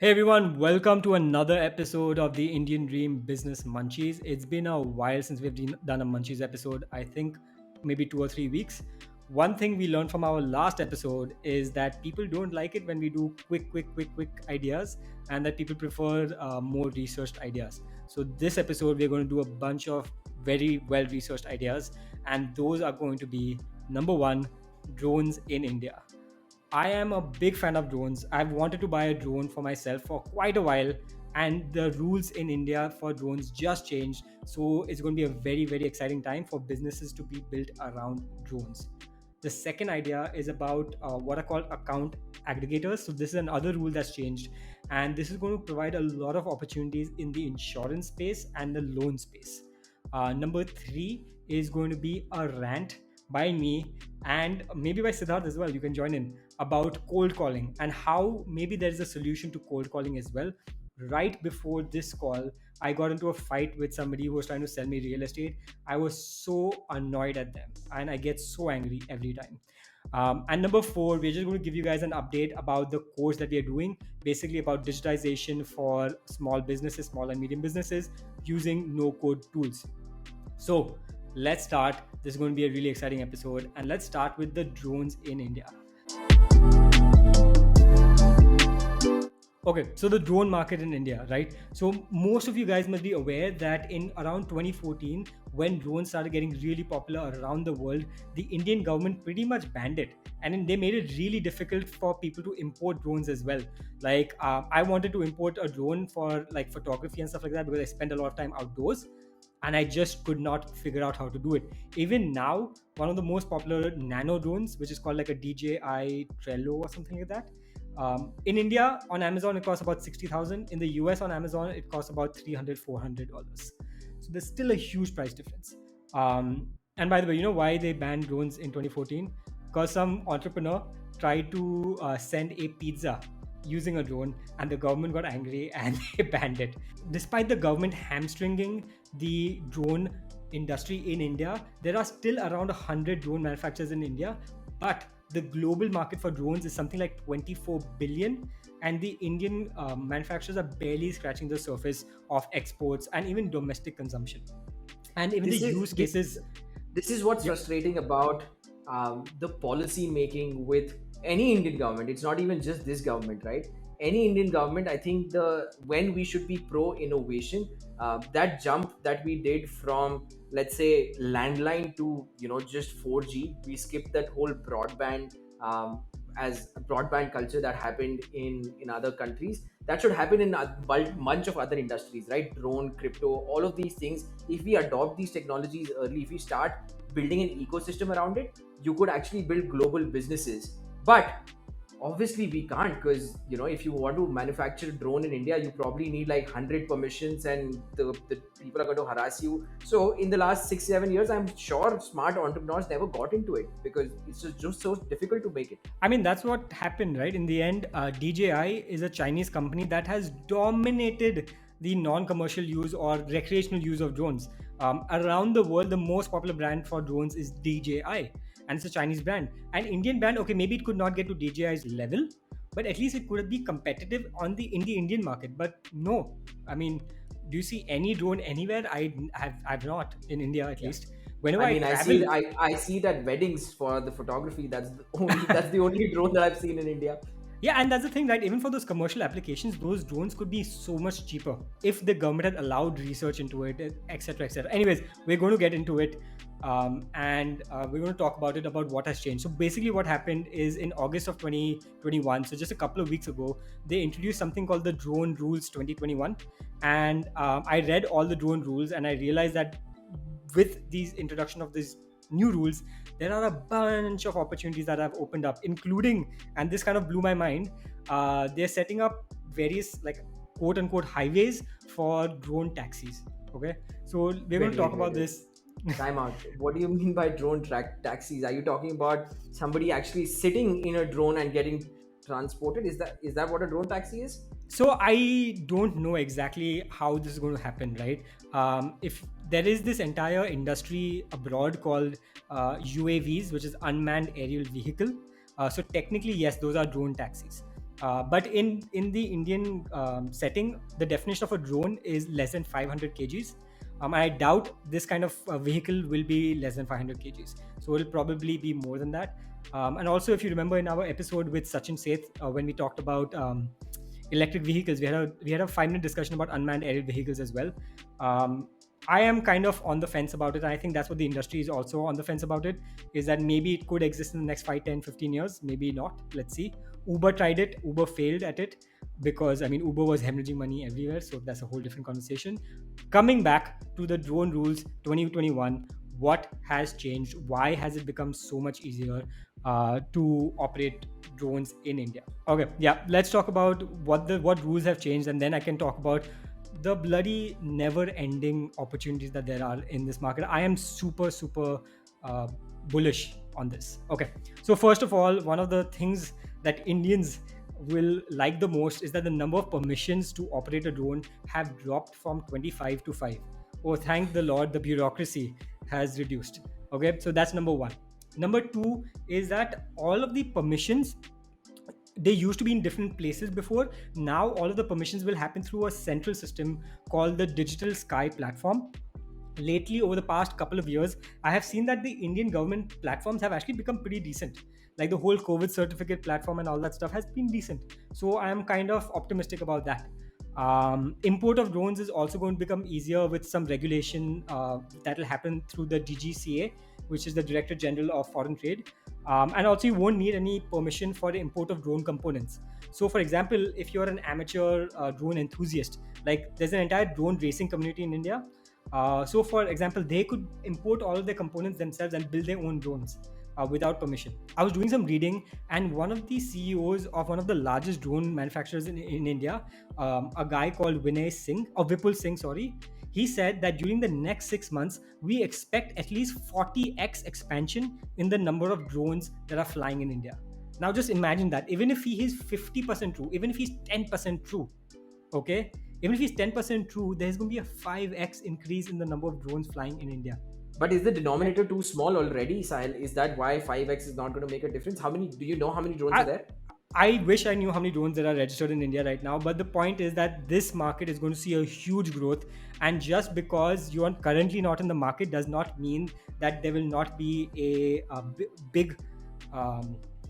Hey everyone, welcome to another episode of the Indian Dream Business Munchies. It's been a while since we've done a Munchies episode, I think maybe 2 or 3 weeks. One thing we learned from our last episode is that people don't like it when we do quick ideas, and that people prefer more researched ideas. So, this episode, we're going to do a bunch of very well researched ideas, and those are going to be number one, drones in India. I am a big fan of drones. I've wanted to buy a drone for myself for quite a while, and the rules in India for drones just changed. So it's going to be a very exciting time for businesses to be built around drones. The second idea is about what are called account aggregators. So this is another rule that's changed, and this is going to provide a lot of opportunities in the insurance space and the loan space. Number three is going to be a rant by me and maybe by Siddharth as well. You can join in about cold calling and how maybe there is a solution to cold calling as well. Right before this call, I got into a fight with somebody who was trying to sell me real estate. I was so annoyed at them and I get so angry every time. And number four, we're just going to give you guys an update about the course that we are doing, basically about digitization for small businesses, small and medium businesses using no code tools. So let's start. This is going to be a really exciting episode, and let's start with the drones in India. Okay, so the drone market in India, right? So most of you guys must be aware that in around 2014, when drones started getting really popular around the world, the Indian government pretty much banned it, and then they made it really difficult for people to import drones as well. Like I wanted to import a drone for like photography and stuff like that because I spend a lot of time outdoors, and I just could not figure out how to do it. Even now, one of the most popular nano drones, which is called like a DJI Trello or something like that. In India, on Amazon, it costs about 60,000. In the US, on Amazon, it costs about $300-400. So there's still a huge price difference. And by the way, you know why they banned drones in 2014? Because some entrepreneur tried to send a pizza using a drone, and the government got angry and they banned it. Despite the government hamstringing the drone industry in India, there are still around 100 drone manufacturers in India, but the global market for drones is something like 24 billion, and the Indian manufacturers are barely scratching the surface of exports and even domestic consumption. And even the this is use this, cases. this is what's Yeah. frustrating about the policy making with any Indian government. It's not even just this government, right? Any Indian government, I think the when we should be pro innovation, that jump that we did from, let's say, landline to just 4G, we skipped that whole broadband, as a broadband culture that happened in other countries. That should happen in a bunch of other industries, right? Drone, crypto, all of these things. If we adopt these technologies early, if we start building an ecosystem around it, you could actually build global businesses. But obviously we can't, because if you want to manufacture a drone in India, you probably need like 100 permissions, and the people are going to harass you. So in the last 6-7 years, I'm sure smart entrepreneurs never got into it because it's just so difficult to make it. I mean, that's what happened, right? In the end, DJI is a Chinese company that has dominated the non commercial use or recreational use of drones. Around the world, the most popular brand for drones is DJI, and it's a Chinese brand. An Indian brand, okay, maybe it could not get to DJI's level, but at least it could be competitive on the Indian market. But no, I mean, do you see any drone anywhere? I've not in India at Yeah. least. Whenever I I mean, I see travel, I see that weddings for the photography. That's the only drone that I've seen in India. yeah, and that's the thing, right? Even for those commercial applications, those drones could be so much cheaper if the government had allowed research into it, etc., etc. Anyways, we're going to get into it, and we're going to talk about it, about what has changed. So basically, what happened is in August of 2021, so just a couple of weeks ago, they introduced something called the Drone Rules 2021, and I read all the drone rules, and I realized that with these introduction of these new rules, there are a bunch of opportunities that have opened up, including, and this kind of blew my mind, they're setting up various like quote unquote highways for drone taxis. Okay, so we're going Wait, to talk wait, wait, about wait. this. Time out. What do you mean by drone taxis? Are you talking about somebody actually sitting in a drone and getting transported? Is that what a drone taxi is? So I don't know exactly how this is going to happen, right? If there is this entire industry abroad called UAVs, which is unmanned aerial vehicle. So technically, yes, those are drone taxis. But in the Indian setting, the definition of a drone is less than 500 kgs. I doubt this kind of vehicle will be less than 500 kgs. So it'll probably be more than that. And also, if you remember in our episode with Sachin Seth, when we talked about electric vehicles, we had a 5 minute discussion about unmanned aerial vehicles as well. Um, I am kind of on the fence about it, and I think that's what the industry is also on the fence about it. Is that maybe it could exist in the next 5, 10, 15 years? Maybe not. Let's see. Uber tried it. Uber failed at it because I mean Uber was hemorrhaging money everywhere. So that's a whole different conversation. Coming back to the drone rules 2021, what has changed? Why has it become so much easier to operate drones in India? Okay, yeah, let's talk about what rules have changed, and then I can talk about the bloody never-ending opportunities that there are in this market. I am super uh, bullish on this. Okay, so first of all, one of the things that Indians will like the most is that the number of permissions to operate a drone have dropped from 25 to 5. Oh, thank the Lord, the bureaucracy has reduced. Okay, so that's number one. Number two is that all of the permissions, they used to be in different places before. Now all of the permissions will happen through a central system called the Digital Sky platform. Lately, over the past couple of years, I have seen that the Indian government platforms have actually become pretty decent. Like the whole COVID certificate platform and all that stuff has been decent. So I am kind of optimistic about that. Import of drones is also going to become easier with some regulation that will happen through the DGCA, which is the Director General of Foreign Trade. And also, you won't need any permission for the import of drone components. So, for example, if you're an amateur drone enthusiast, like there's an entire drone racing community in India. So, for example, they could import all of their components themselves and build their own drones without permission. I was doing some reading, and one of the CEOs of one of the largest drone manufacturers in India, a guy called Vipul Singh, sorry, he said that during the next 6 months, we expect at least 40x expansion in the number of drones that are flying in India. Now, just imagine that. Even if he is 50% true, even if he's 10% true, okay, even if he's 10% true, there's going to be a 5x increase in the number of drones flying in India. But is the denominator too small already, Sahil? Is that why 5x is not going to make a difference? How many, do you know how many drones are there? I wish I knew how many drones there are registered in India right now, but the point is that this market is going to see a huge growth. And just because you are currently not in the market does not mean that there will not be big,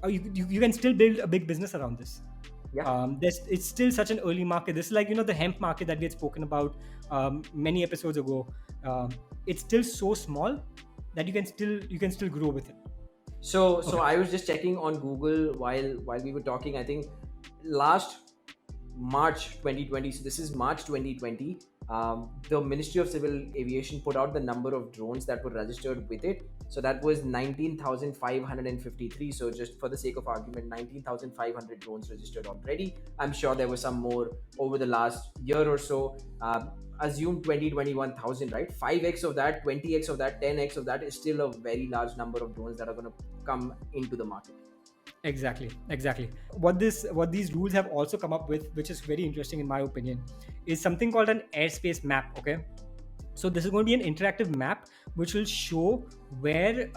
you can still build a big business around this. Yeah. It's still such an early market. This is like the hemp market that we had spoken about many episodes ago. It's still so small that you can still grow with it. So Okay. I was just checking on Google while we were talking. I think last March 2020. So this is March 2020. The Ministry of Civil Aviation put out the number of drones that were registered with it. So that was 19,553. So just for the sake of argument, 19,500 drones registered already. I'm sure there were some more over the last year or so. Assume 20, 21,000, right? 5x of that, 20x of that, 10x of that is still a very large number of drones that are going to come into the market. Exactly. What these rules have also come up with, which is very interesting in my opinion, is something called an airspace map. Okay, so this is going to be an interactive map which will show where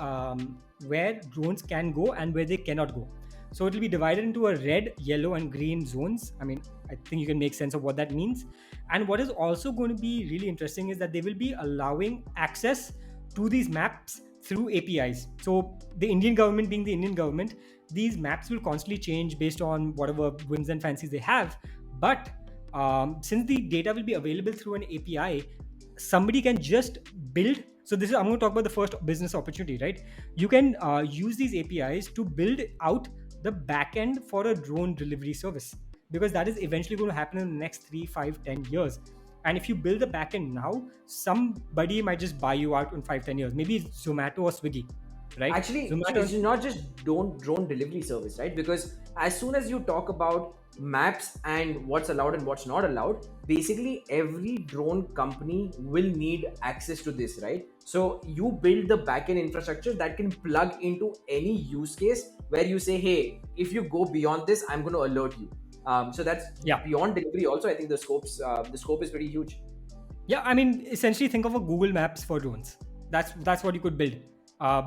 drones can go and where they cannot go. So it will be divided into a red, yellow, and green zones. I mean, I think you can make sense of what that means. And what is also going to be really interesting is that they will be allowing access to these maps through APIs. So the Indian government, being the Indian government, these maps will constantly change based on whatever whims and fancies they have. But since the data will be available through an API, somebody can just build. So this is, I'm going to talk about the first business opportunity, right? You can use these APIs to build out the backend for a drone delivery service, because that is eventually going to happen in the next 3, 5, 10 years. And if you build the backend now, somebody might just buy you out in 5, 10 years. Maybe it's Zomato or Swiggy, right? Actually, Zomato. it's not just drone delivery service, right? Because as soon as you talk about maps and what's allowed and what's not allowed, basically every drone company will need access to this, right? So you build the backend infrastructure that can plug into any use case where you say, hey, if you go beyond this, I'm going to alert you. So that's Yeah. beyond delivery. Also, I think the scope is pretty huge. Yeah, I mean, essentially think of a Google Maps for drones. That's what you could build,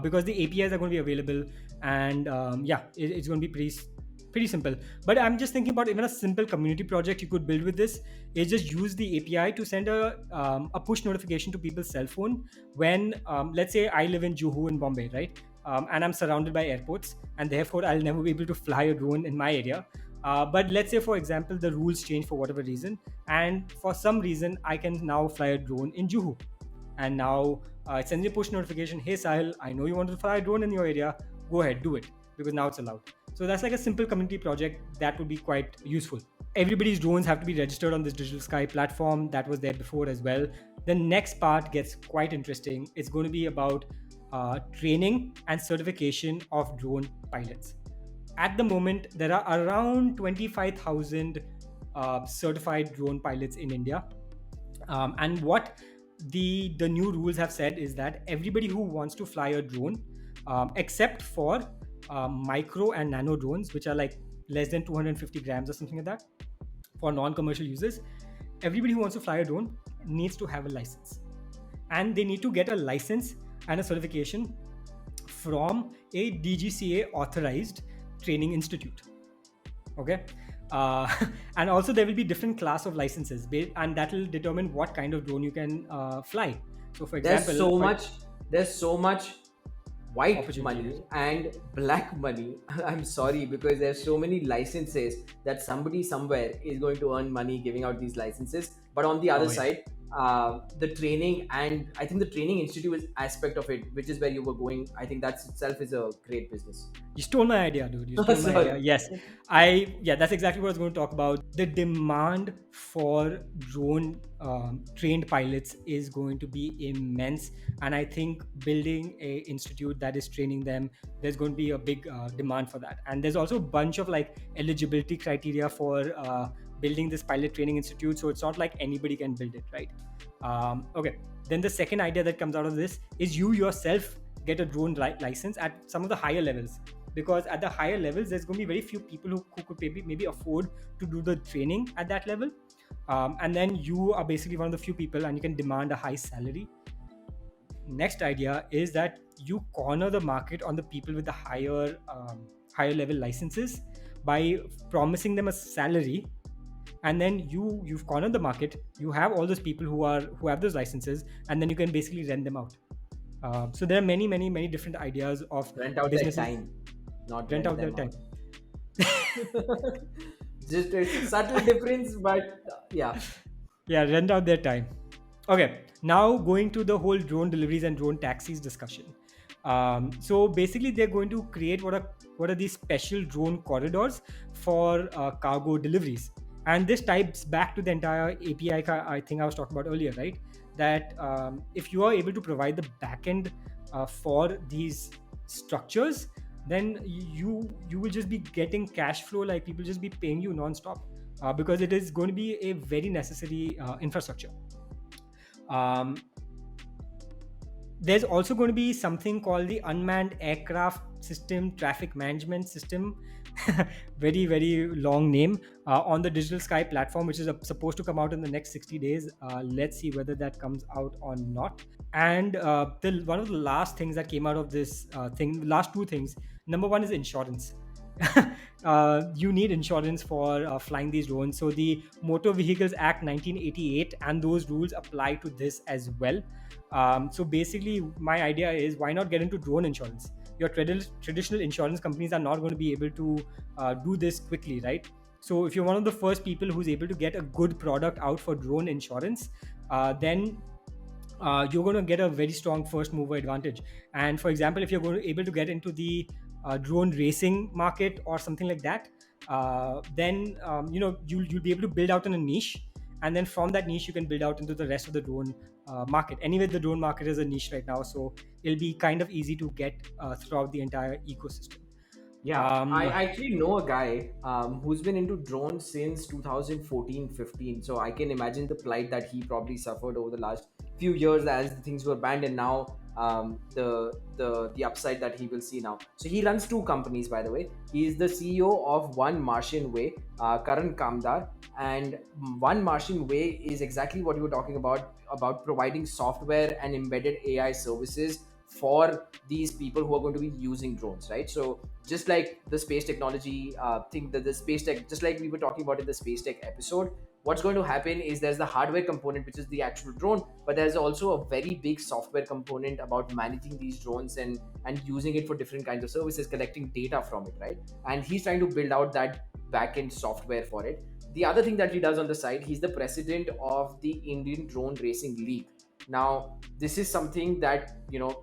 because the APIs are going to be available, and yeah, it's going to be pretty. pretty simple. But I'm just thinking about even a simple community project you could build with this is just use the API to send a push notification to people's cell phone when, let's say, I live in Juhu in Bombay, right? And I'm surrounded by airports, and therefore I'll never be able to fly a drone in my area. But let's say, for example, the rules change for whatever reason, and for some reason, I can now fly a drone in Juhu. And now it sends you a push notification, hey Sahil, I know you want to fly a drone in your area, go ahead, do it, because now it's allowed. So that's like a simple community project that would be quite useful. Everybody's drones have to be registered on this digital sky platform that was there before as well. The next part gets quite interesting. It's going to be about training and certification of drone pilots. At the moment, there are around 25,000 certified drone pilots in India. And what the new rules have said is that everybody who wants to fly a drone, except for micro and nano drones, which are like less than 250 grams or something like that, for non-commercial users, everybody who wants to fly a drone needs to have a license, and they need to get a license and a certification from a DGCA authorized training institute. Okay. uh, and also there will be different class of licenses, and that will determine what kind of drone you can fly. So for there's example, so for much there's so much white opportunity, money right? and black money. I'm sorry, because there's so many licenses that somebody somewhere is going to earn money giving out these licenses. But on the other Oh yeah. side, the training, and I think the training institute is aspect of it, which is where you were going. I think that itself is a great business. You stole my idea, dude. You stole my idea. Sorry. Yes, yeah, that's exactly what I was going to talk about. The demand for drone trained pilots is going to be immense, and I think building a institute that is training them, there's going to be a big demand for that. And there's also a bunch of like eligibility criteria for building this pilot training institute. So it's not like anybody can build it, right? Okay. Then the second idea that comes out of this is you yourself get a drone license at some of the higher levels, because at the higher levels there's going to be very few people who could maybe afford to do the training at that level. And then you are basically one of the few people, and you can demand a high salary. Next idea is that you corner the market on the people with the higher level licenses by promising them a salary, and then you've cornered the market. You have all those people who have those licenses, and then you can basically rent them out. So there are many different ideas of Rent out their businesses. time, not Rent rent out their them time. out. Just a subtle difference, but yeah. Yeah, rent out their time. Okay, now going to the whole drone deliveries and drone taxis discussion. So basically, they're going to create what are these special drone corridors for cargo deliveries, and this ties back to the entire API I think I was talking about earlier, right? That if you are able to provide the backend for these structures, then you will just be getting cash flow, like people just be paying you non-stop, because it is going to be a very necessary infrastructure. um, there's also going to be something called the Unmanned Aircraft System Traffic Management System, very long name, on the Digital Sky platform, which is supposed to come out in the next 60 days. Let's see whether that comes out or not. And one of the last things that came out of this last two things, number one is insurance. You need insurance for flying these drones. So the Motor Vehicles Act 1988 and those rules apply to this as well. So basically, my idea is, why not get into drone insurance? Your traditional insurance companies are not going to be able to do this quickly, right? So if you're one of the first people who's able to get a good product out for drone insurance, then you're going to get a very strong first mover advantage. And for example, if you're going to able to get into the drone racing market or something like that, then you'll be able to build out in a niche, and then from that niche you can build out into the rest of the drone market. Anyway, the drone market is a niche right now, so it'll be kind of easy to get throughout the entire ecosystem. Yeah, I um, actually know a guy who's been into drones since 2014-15. So I can imagine the plight that he probably suffered over the last few years as the things were banned, and now the upside that he will see now. So he runs two companies, by the way. He is the CEO of One Martian Way, Karan Kamdar, and One Martian Way is exactly what you were talking about providing software and embedded AI services for these people who are going to be using drones, right? So just like the space technology thing, that the space tech, just like we were talking about in the space tech episode, what's going to happen is there's the hardware component, which is the actual drone, but there's also a very big software component about managing these drones and using it for different kinds of services, collecting data from it, right? And he's trying to build out that back-end software for it. The other thing that he does on the side, he's the president of the Indian Drone Racing League. Now this is something that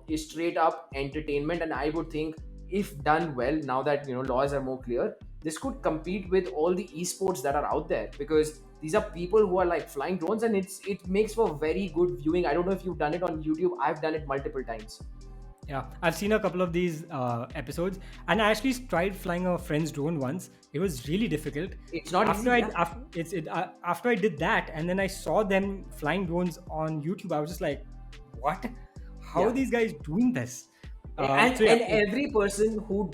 is straight up entertainment, and I would think if done well, now that laws are more clear, this could compete with all the esports that are out there, because these are people who are like flying drones, and it makes for very good viewing. I don't know if you've done it on YouTube. I've done it multiple times. Yeah, I've seen a couple of these episodes, and I actually tried flying a friend's drone once. It was really difficult. It's not easy, yeah. After I did that, and then I saw them flying drones on YouTube, I was just like, "What? How are Yeah. these guys doing this?" and So yeah, and every person who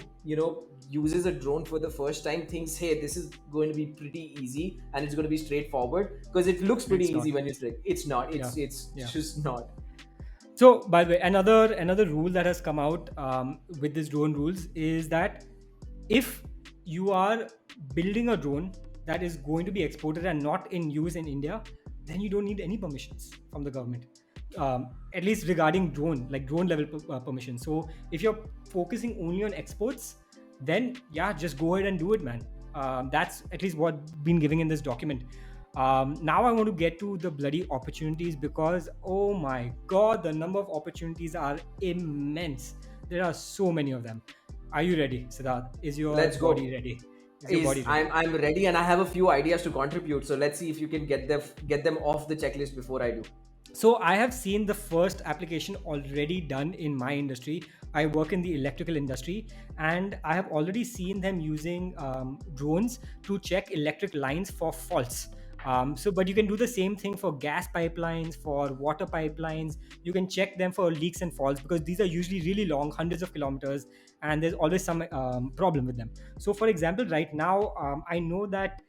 uses a drone for the first time thinks, hey, this is going to be pretty easy and it's going to be straightforward, because it looks pretty it's not. easy when it's like, it's not, Yeah, it's yeah. just not. So, by the way, another rule that has come out with this drone rules is that if you are building a drone that is going to be exported and not in use in India, then you don't need any permissions from the government. At least regarding drone level permission. So if you're focusing only on exports, then yeah, just go ahead and do it, man. That's at least what been giving in this document. Now I want to get to the bloody opportunities, because oh my god, the number of opportunities are immense. There are so many of them. Are you ready, Siddharth? Is your Let's body go. ready? Is your Is body ready? I'm ready, and I have a few ideas to contribute, so let's see if you can get them off the checklist before I do. So I have seen the first application already done in my industry. I work in the electrical industry, and I have already seen them using drones to check electric lines for faults. But you can do the same thing for gas pipelines, for water pipelines. You can check them for leaks and faults, because these are usually really long, hundreds of kilometers, and there's always some problem with them. So, for example, right now, I know that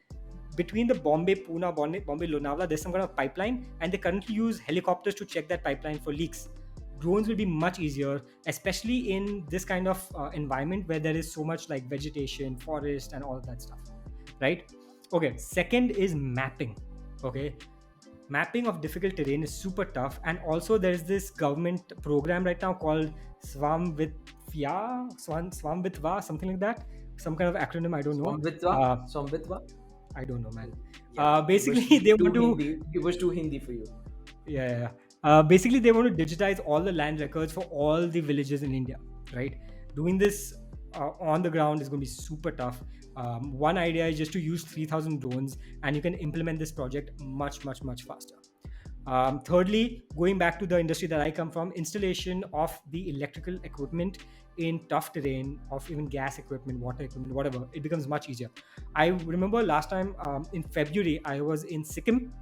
between the Bombay, Pune, Bombay, Lonavala, there's some kind of pipeline, and they currently use helicopters to check that pipeline for leaks. Drones will be much easier, especially in this kind of environment where there is so much like vegetation, forest, and all of that stuff, right? Okay, second is mapping. Okay, mapping of difficult terrain is super tough, and also there is this government program right now called Swamvitva, something like that, some kind of acronym, I don't know. Somvitva. uh, Somvitva. I don't know, man. Yeah, it was Basically, they too want to, hindi. It was too hindi for you. yeah, yeah, yeah. Basically, they want to digitize all the land records for all the villages in India, right? Doing this on the ground is going to be super tough. One idea is just to use 3,000 drones, and you can implement this project much, much, much faster. Thirdly, going back to the industry that I come from, installation of the electrical equipment in tough terrain, of even gas equipment, water equipment, whatever, it becomes much easier. I remember last time in February, I was in Sikkim,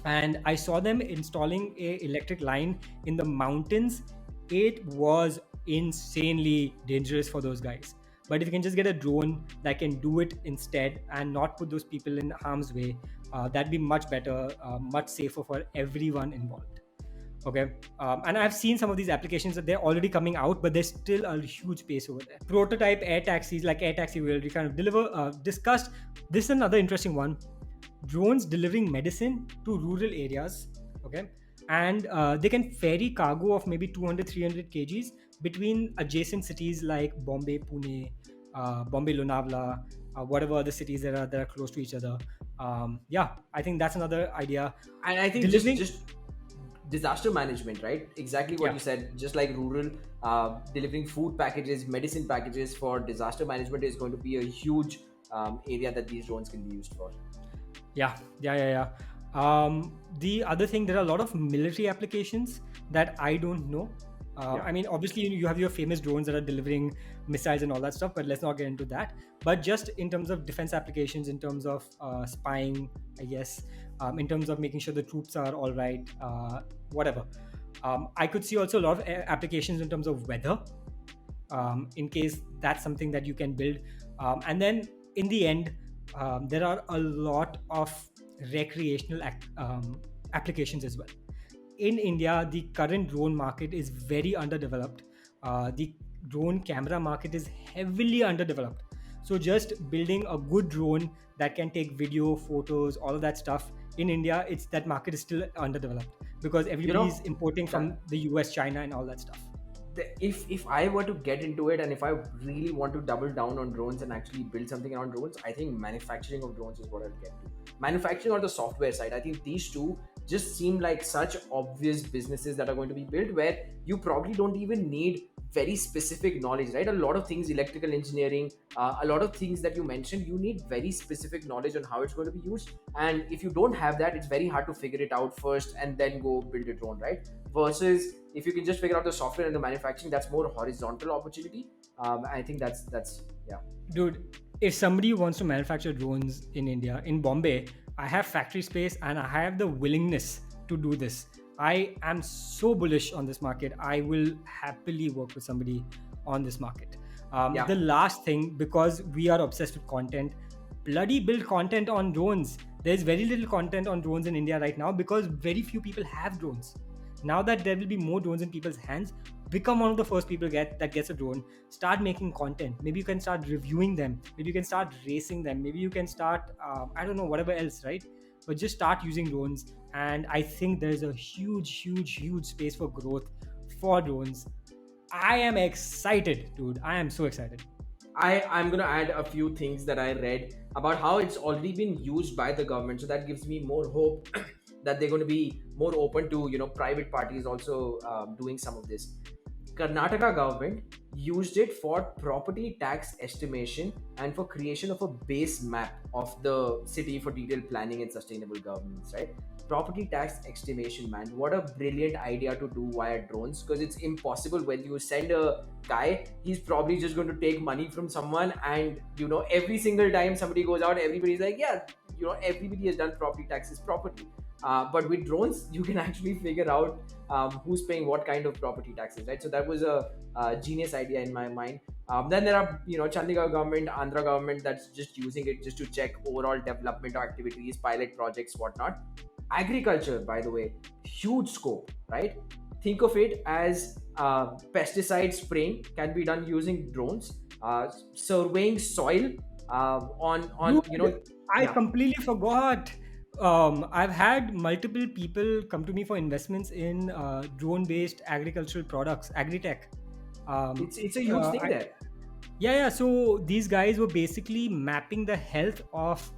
and I saw them installing a electric line in the mountains. It was insanely dangerous for those guys. But if you can just get a drone that can do it instead and not put those people in harm's way, that'd be much better, much safer for everyone involved. Okay, and I've seen some of these applications that they're already coming out, but there's still a huge pace over there. Prototype air taxis, like air taxi, we already kind of discussed. This is another interesting one: drones delivering medicine to rural areas. Okay, and they can ferry cargo of maybe 200 300 kgs between adjacent cities like Bombay, Pune, Bombay, Lonavala, whatever other cities that are close to each other. Yeah, I think that's another idea. And I think Delivering, just disaster management, right? Exactly what yeah, you said. Just like rural, delivering food packages, medicine packages for disaster management is going to be a huge area that these drones can be used for. yeah, yeah, yeah, yeah. The other thing, there are a lot of military applications that I don't know. Yeah. I mean, obviously, you have your famous drones that are delivering missiles and all that stuff, but let's not get into that. But just in terms of defense applications, in terms of spying, I guess, in terms of making sure the troops are all right, whatever. I could see also a lot of applications in terms of weather, in case that's something that you can build. And then in the end, there are a lot of recreational applications as well. In India, the current drone market is very underdeveloped. the drone camera market is heavily underdeveloped. So just building a good drone that can take video, photos, all of that stuff in India, it's that market is still underdeveloped because You everybody is know, importing from that the US, China, and all that stuff. if I were to get into it, and if I really want to double down on drones and actually build something around drones, I think manufacturing of drones is what I'll get to. Manufacturing or the software side, I think these two just seem like such obvious businesses that are going to be built where you probably don't even need very specific knowledge, right? A lot of things, electrical engineering, a lot of things that you mentioned, you need very specific knowledge on how it's going to be used. And if you don't have that, it's very hard to figure it out first and then go build a drone, right? Versus if you can just figure out the software and the manufacturing, that's more horizontal opportunity. I think that's yeah. Dude, if somebody wants to manufacture drones in India, in Bombay, I have factory space and I have the willingness to do this. I am so bullish on this market. I will happily work with somebody on this market. Yeah, The last thing, because we are obsessed with content, bloody build content on drones. There's very little content on drones in India right now because very few people have drones. Now that there will be more drones in people's hands, become one of the first people that gets a drone. Start making content. Maybe you can start reviewing them. Maybe you can start racing them. Maybe you can start I don't know, whatever else, right? But just start using drones, and I think there's a huge space for growth for drones. I am excited, dude. I am so excited. I'm gonna add a few things that I read about how it's already been used by the government, so that gives me more hope that they're going to be more open to private parties also doing some of this. Karnataka government used it for property tax estimation and for creation of a base map of the city for detailed planning and sustainable governance, right? Property tax estimation, man. What a brilliant idea to do via drones, because it's impossible when you send a guy, he's probably just going to take money from someone, and every single time somebody goes out, everybody's like, yeah, everybody has done property taxes properly. But with drones, you can actually figure out who's paying what kind of property taxes, right? So that was a genius idea in my mind. Then there are, Chandigarh government, Andhra government that's just using it just to check overall development activities, pilot projects, whatnot. Agriculture, by the way, huge scope, right? Think of it as pesticide spraying can be done using drones, surveying soil on Dude, I yeah. completely forgot. I've had multiple people come to me for investments in drone-based agricultural products, agri-tech. Um, It's a huge thing I, there. yeah. So these guys were basically mapping the health of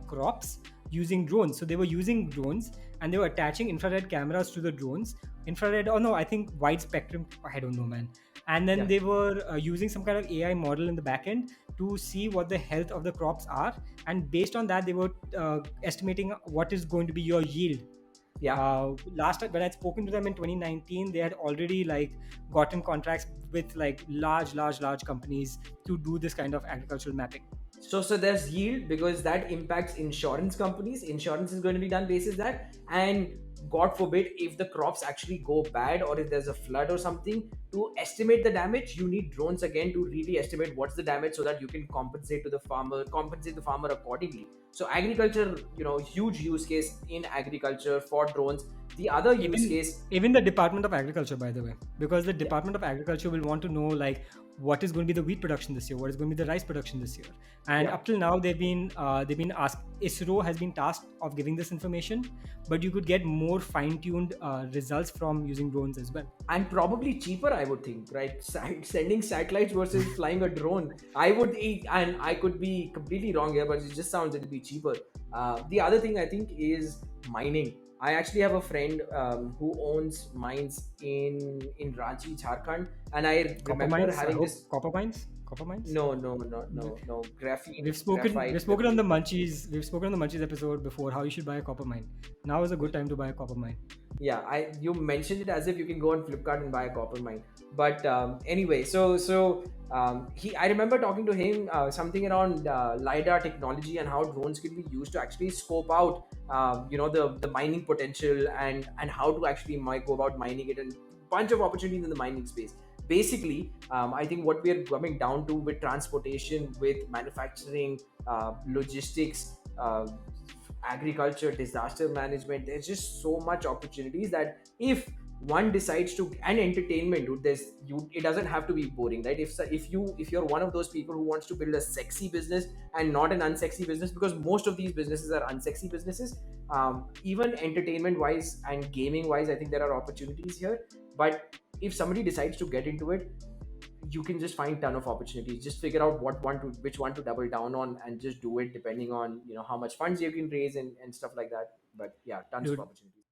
crops using drones. So they were using drones and they were attaching infrared cameras to the drones. Infrared, oh no, I think wide spectrum. I don't know, man. And then Yeah. they were using some kind of AI model in the back end to see what the health of the crops are. And based on that, they were estimating what is going to be your yield. Yeah. Last time when I'd spoken to them in 2019, they had already like gotten contracts with like large companies to do this kind of agricultural mapping. So there's yield, because that impacts insurance companies. Insurance is going to be done basis that, and God forbid if the crops actually go bad or if there's a flood or something, to estimate the damage, you need drones again to really estimate what's the damage so that you can compensate the farmer accordingly. So agriculture, huge use case in agriculture for drones. The other use even case, even the Department of Agriculture, by the way, because the yeah, Department of Agriculture will want to know like what is going to be the wheat production this year, what is going to be the rice production this year. And yeah. up till now they've been asked, ISRO has been tasked of giving this information, but you could get more fine-tuned results from using drones as well. And probably cheaper, I would think, right? Sending satellites versus flying a drone, I would eat, and I could be completely wrong here, but it just sounds it'll be cheaper. The other thing I think is mining. I actually have a friend who owns mines in Ranchi, Jharkhand, and I Copper remember mines, I having hope. this. Copper mines. No, graphene, We've graphite. spoken on the munchies. We've spoken on the munchies episode before how you should buy a copper mine. Now is a good time to buy a copper mine. Yeah, I you mentioned it as if you can go on Flipkart and buy a copper mine. But anyway, he I remember talking to him something around lidar technology and how drones can be used to actually scope out the mining potential, and how to actually might go about mining it, and bunch of opportunities in the mining space. Basically, I think what we are coming down to with transportation, with manufacturing, logistics, agriculture, disaster management, there's just so much opportunities that if one decides to, and entertainment, dude, there's you, it doesn't have to be boring, right? If you're one of those people who wants to build a sexy business and not an unsexy business, because most of these businesses are unsexy businesses, even entertainment wise and gaming wise, I think there are opportunities here. But if somebody decides to get into it, you can just find ton of opportunities. Just figure out which one to double down on, and just do it depending on how much funds you can raise and stuff like that. But yeah, tons of Dude, opportunities.